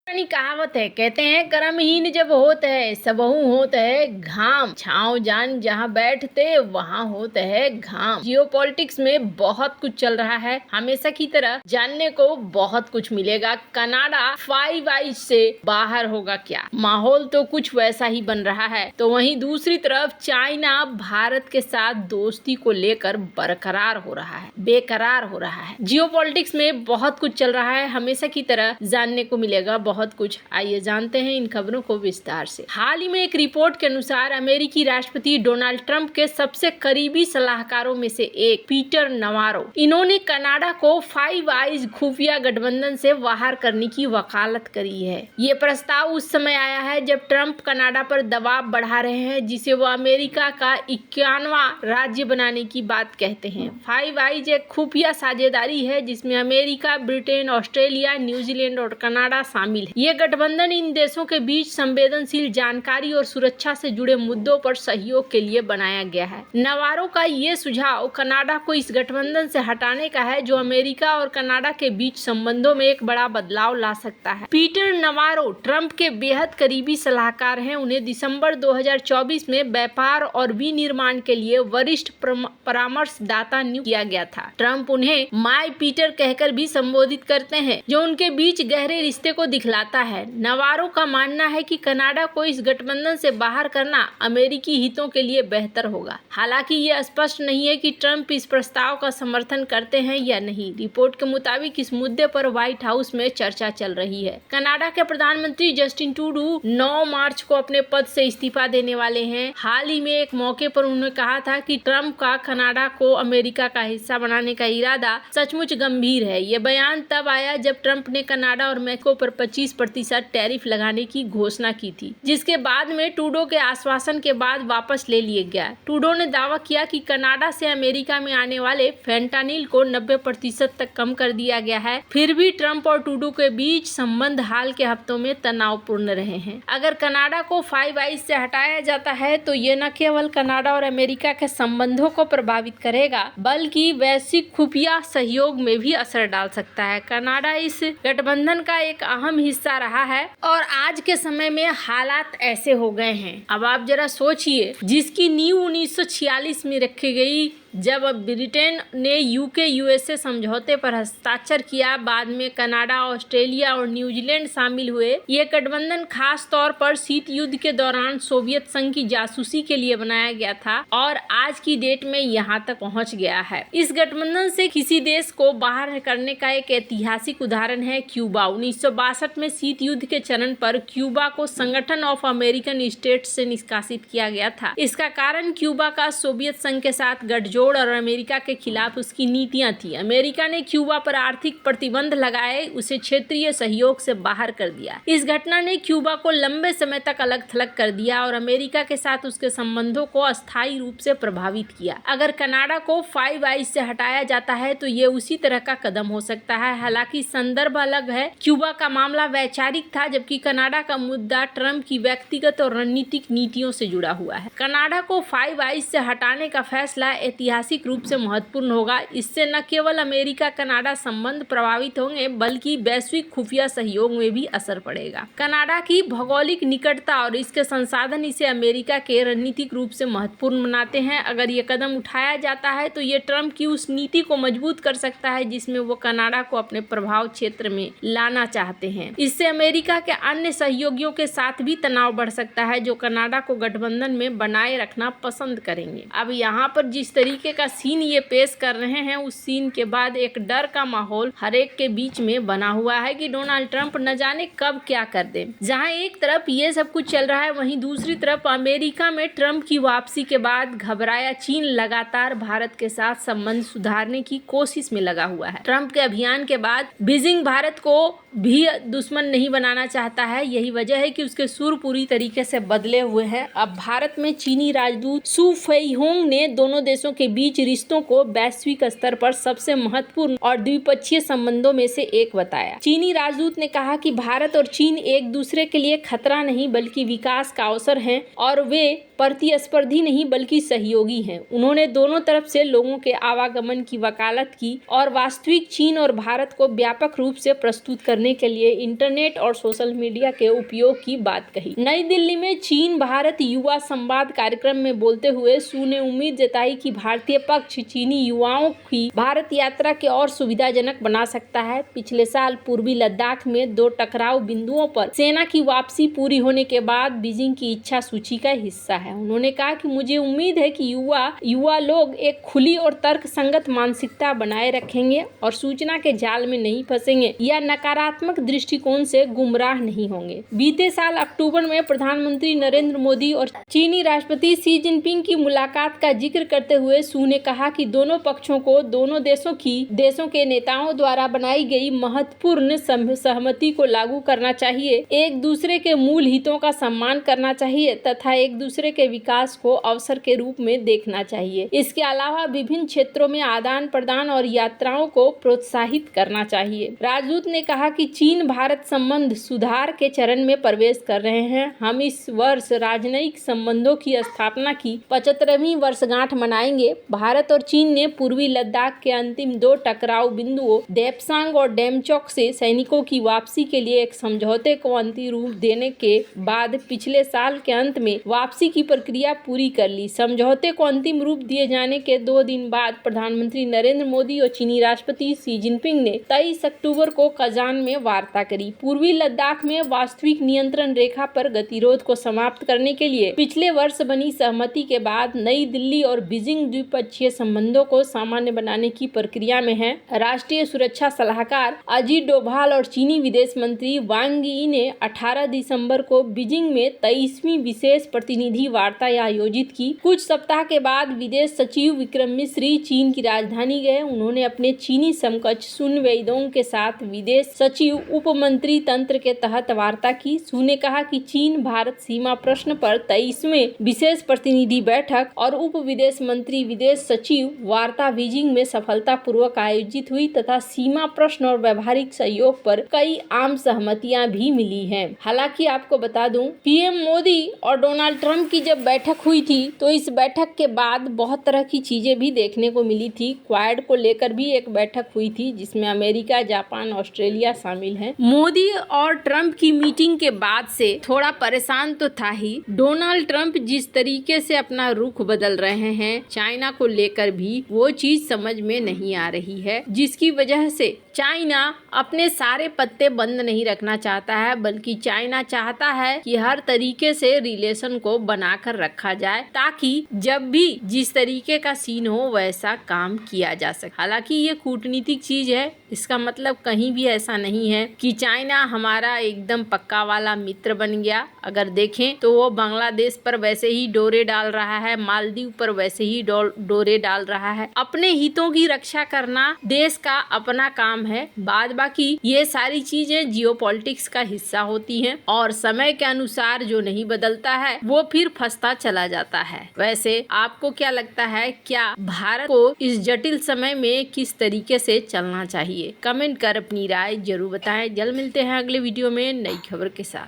पुरानी कहावत है, कहते हैं कर्महीन जब होत है सबहु होत है घाम, छाँव जान जहाँ बैठते वहाँ होत है घाम। जियोपॉलिटिक्स में बहुत कुछ चल रहा है, हमेशा की तरह जानने को बहुत कुछ मिलेगा। कनाडा फाइव आइज से बाहर होगा क्या? माहौल तो कुछ वैसा ही बन रहा है, तो वहीं दूसरी तरफ चाइना भारत के साथ दोस्ती को लेकर बेकरार हो रहा है। जियोपॉलिटिक्स में बहुत कुछ चल रहा है, हमेशा की तरह जानने को मिलेगा बहुत कुछ। आइए जानते हैं इन खबरों को विस्तार से। हाल ही में एक रिपोर्ट के अनुसार अमेरिकी राष्ट्रपति डोनाल्ड ट्रंप के सबसे करीबी सलाहकारों में से एक पीटर नवारो, इन्होंने कनाडा को फाइव आइज खुफिया गठबंधन से बाहर करने की वकालत करी है। ये प्रस्ताव उस समय आया है जब ट्रंप कनाडा पर दबाव बढ़ा रहे हैं, जिसे वो अमेरिका का 51वां राज्य बनाने की बात कहते हैं। फाइव आइज एक खुफिया साझेदारी है जिसमें अमेरिका, ब्रिटेन, ऑस्ट्रेलिया, न्यूजीलैंड और कनाडा शामिल है। ये गठबंधन इन देशों के बीच संवेदनशील जानकारी और सुरक्षा से जुड़े मुद्दों पर सहयोग के लिए बनाया गया है। नवारो का ये सुझाव कनाडा को इस गठबंधन से हटाने का है, जो अमेरिका और कनाडा के बीच संबंधों में एक बड़ा बदलाव ला सकता है। पीटर नवारो ट्रंप के बेहद करीबी सलाहकार हैं। उन्हें दिसंबर 2024 में व्यापार और विनिर्माण के लिए वरिष्ठ परामर्शदाता नियुक्त किया गया था। ट्रंप उन्हें माय पीटर कहकर भी संबोधित करते हैं, जो उनके बीच गहरे रिश्ते को दिखलाता है। नवारो का मानना है कि कनाडा को इस गठबंधन से बाहर करना अमेरिकी हितों के लिए बेहतर होगा। हालांकि ये स्पष्ट नहीं है कि ट्रंप इस प्रस्ताव का समर्थन करते हैं या नहीं। रिपोर्ट के मुताबिक इस मुद्दे पर व्हाइट हाउस में चर्चा चल रही है। कनाडा के प्रधानमंत्री जस्टिन ट्रूडो 9 मार्च को अपने पद से इस्तीफा देने वाले हैं। हाल ही में एक मौके पर उन्होंने कहा था कि ट्रंप का कनाडा को अमेरिका का हिस्सा बनाने का इरादा सचमुच गंभीर है। ये बयान तब आया जब ट्रंप ने कनाडा और मैक्सिको पर 25% टैरिफ लगाने की घोषणा की थी, जिसके बाद में ट्रूडो के आश्वासन के बाद वापस ले लिया गया। ट्रूडो ने दावा किया कि कनाडा से अमेरिका में आने वाले फेंटानिल को 90% तक कम कर दिया गया है। फिर भी ट्रंप और ट्रूडो के बीच संबंध हाल के हफ्तों में तनावपूर्ण रहे हैं। अगर कनाडा को फाइव आइज से हटाया जाता है तो ये न केवल कनाडा और अमेरिका के संबंधों को प्रभावित करेगा, बल्कि वैश्विक खुफिया सहयोग में भी असर डाल सकता है। कनाडा इस गठबंधन का एक अहम हिस्सा रहा है और आज के समय में हालात ऐसे हो गए हैं। अब आप जरा सोचिए, जिसकी नींव 1946 में रखी गई जब ब्रिटेन ने यूके यूएसए समझौते पर हस्ताक्षर किया, बाद में कनाडा, ऑस्ट्रेलिया और न्यूजीलैंड शामिल हुए। ये गठबंधन खास तौर पर शीत युद्ध के दौरान सोवियत संघ की जासूसी के लिए बनाया गया था और आज की डेट में यहाँ तक पहुँच गया है। इस गठबंधन से किसी देश को बाहर करने का एक ऐतिहासिक उदाहरण है क्यूबा। 1962 में शीत युद्ध के चरण पर क्यूबा को संगठन ऑफ अमेरिकन स्टेट्स से निष्कासित किया गया था। इसका कारण क्यूबा का सोवियत संघ के साथ गठजोड़ और अमेरिका के खिलाफ उसकी नीतियां थी। अमेरिका ने क्यूबा पर आर्थिक प्रतिबंध लगाए, उसे क्षेत्रीय सहयोग से बाहर कर दिया। इस घटना ने क्यूबा को लंबे समय तक अलग थलग कर दिया और अमेरिका के साथ उसके संबंधों को अस्थायी रूप से प्रभावित किया। अगर कनाडा को फाइव आइज से हटाया जाता है तो ये उसी तरह का कदम हो सकता है। हालांकि संदर्भ अलग है। क्यूबा का मामला वैचारिक था, जबकि कनाडा का मुद्दा ट्रंप की व्यक्तिगत और रणनीतिक नीतियों से जुड़ा हुआ है। कनाडा को फाइव आइज से हटाने का फैसला ऐतिहासिक रूप से महत्वपूर्ण होगा। इससे न केवल अमेरिका कनाडा संबंध प्रभावित होंगे, बल्कि वैश्विक खुफिया सहयोग में भी असर पड़ेगा। कनाडा की भौगोलिक निकटता और इसके संसाधन इसे अमेरिका के रणनीतिक रूप से महत्वपूर्ण बनाते हैं। अगर ये कदम उठाया जाता है तो ये ट्रंप की उस नीति को मजबूत कर सकता है जिसमें वो कनाडा को अपने प्रभाव क्षेत्र में लाना चाहते हैं। इससे अमेरिका के अन्य सहयोगियों के साथ भी तनाव बढ़ सकता है, जो कनाडा को गठबंधन में बनाए रखना पसंद करेंगे। अब यहाँ पर जिस तरीके का सीन ये पेश कर रहे हैं, उस सीन के बाद एक डर का माहौल हर एक के बीच में बना हुआ है कि डोनाल्ड ट्रंप न जाने कब क्या कर दे। जहां एक तरफ ये सब कुछ चल रहा है, वहीं दूसरी तरफ अमेरिका में ट्रंप की वापसी के बाद घबराया चीन लगातार भारत के साथ संबंध सुधारने की कोशिश में लगा हुआ है। ट्रंप के अभियान के बाद बीजिंग भारत को भी दुश्मन नहीं बनाना चाहता है। यही वजह है कि उसके सुर पूरी तरीके से बदले हुए हैं। अब भारत में चीनी राजदूत सू फेइहोंग ने दोनों देशों के बीच रिश्तों को वैश्विक स्तर पर सबसे महत्वपूर्ण और द्विपक्षीय संबंधों में से एक बताया। चीनी राजदूत ने कहा कि भारत और चीन एक दूसरे के लिए खतरा नहीं बल्कि विकास का अवसर हैं और वे प्रतिस्पर्धी नहीं बल्कि सहयोगी हैं। उन्होंने दोनों तरफ से लोगों के आवागमन की वकालत की और वास्तविक चीन और भारत को व्यापक रूप से प्रस्तुत करने करने के लिए इंटरनेट और सोशल मीडिया के उपयोग की बात कही। नई दिल्ली में चीन भारत युवा संवाद कार्यक्रम में बोलते हुए सू ने उम्मीद जताई कि भारतीय पक्ष चीनी युवाओं की भारत यात्रा के और सुविधाजनक बना सकता है। पिछले साल पूर्वी लद्दाख में 2 टकराव बिंदुओं पर सेना की वापसी पूरी होने के बाद बीजिंग की इच्छा सूची का हिस्सा है। उन्होंने कहा कि मुझे उम्मीद है कि युवा लोग एक खुली और तर्कसंगत मानसिकता बनाए रखेंगे और सूचना के जाल में नहीं फंसेंगे या नकारात्मक दृष्टिकोण से गुमराह नहीं होंगे। बीते साल अक्टूबर में प्रधानमंत्री नरेंद्र मोदी और चीनी राष्ट्रपति शी जिनपिंग की मुलाकात का जिक्र करते हुए सू ने कहा कि दोनों पक्षों को दोनों देशों के नेताओं द्वारा बनाई गई महत्वपूर्ण सहमति को लागू करना चाहिए, एक दूसरे के मूल हितों का सम्मान करना चाहिए तथा एक दूसरे के विकास को अवसर के रूप में देखना चाहिए। इसके अलावा विभिन्न क्षेत्रों में आदान प्रदान और यात्राओं को प्रोत्साहित करना चाहिए। राजदूत ने कहा कि चीन भारत संबंध सुधार के चरण में प्रवेश कर रहे हैं। हम इस वर्ष राजनयिक संबंधों की स्थापना की 75वीं वर्षगांठ मनाएंगे। भारत और चीन ने पूर्वी लद्दाख के अंतिम 2 टकराव बिंदुओं देपसांग और डेमचोक से सैनिकों की वापसी के लिए एक समझौते को अंतिम रूप देने के बाद पिछले साल के अंत में वापसी की प्रक्रिया पूरी कर ली। समझौते को अंतिम रूप दिए जाने के 2 दिन बाद प्रधानमंत्री नरेंद्र मोदी और चीनी राष्ट्रपति शी जिनपिंग ने 23 अक्टूबर को कजान में वार्ता करी। पूर्वी लद्दाख में वास्तविक नियंत्रण रेखा पर गतिरोध को समाप्त करने के लिए पिछले वर्ष बनी सहमति के बाद नई दिल्ली और बीजिंग द्विपक्षीय संबंधों को सामान्य बनाने की प्रक्रिया में है। राष्ट्रीय सुरक्षा सलाहकार अजीत डोभाल और चीनी विदेश मंत्री वांग यी ने 18 दिसंबर को बीजिंग में 23वीं विशेष प्रतिनिधि वार्ता आयोजित की। कुछ सप्ताह के बाद विदेश सचिव विक्रम मिश्री चीन की राजधानी गए। उन्होंने अपने चीनी समकक्ष सुन वेइदोंग के साथ विदेश सचिव उप मंत्री तंत्र के तहत वार्ता की। सू ने कहा कि चीन भारत सीमा प्रश्न पर 23वें विशेष प्रतिनिधि बैठक और उप विदेश मंत्री विदेश सचिव वार्ता बीजिंग में सफलतापूर्वक आयोजित हुई तथा सीमा प्रश्न और व्यवहारिक सहयोग पर कई आम सहमतियां भी मिली हैं। हालांकि आपको बता दूं, पीएम मोदी और डोनाल्ड ट्रंप की जब बैठक हुई थी तो इस बैठक के बाद बहुत तरह की चीजें भी देखने को मिली थी। क्वाड को लेकर भी एक बैठक हुई थी जिसमें अमेरिका, जापान, ऑस्ट्रेलिया शामिल हैं। मोदी और ट्रंप की मीटिंग के बाद से थोड़ा परेशान तो था ही। डोनाल्ड ट्रंप जिस तरीके से अपना रुख बदल रहे हैं चाइना को लेकर भी वो चीज समझ में नहीं आ रही है, जिसकी वजह से चाइना अपने सारे पत्ते बंद नहीं रखना चाहता है, बल्कि चाइना चाहता है कि हर तरीके से रिलेशन को बनाकर रखा जाए ताकि जब भी जिस तरीके का सीन हो वैसा काम किया जा सके। हालांकि ये कूटनीतिक चीज है, इसका मतलब कहीं भी ऐसा नहीं है कि चाइना हमारा एकदम पक्का वाला मित्र बन गया। अगर देखें तो वो बांग्लादेश पर वैसे ही डोरे डाल रहा है, मालदीव पर वैसे ही डोरे डाल रहा है। अपने हितों की रक्षा करना देश का अपना काम है। बाद बाकी ये सारी चीजें जियोपॉलिटिक्स का हिस्सा होती हैं और समय के अनुसार जो नहीं बदलता है वो फिर फंसता चला जाता है। वैसे आपको क्या लगता है, क्या भारत को इस जटिल समय में किस तरीके से चलना चाहिए? कमेंट कर अपनी राय जरूर बताएं। जल्द मिलते हैं अगले वीडियो में नई खबर के साथ।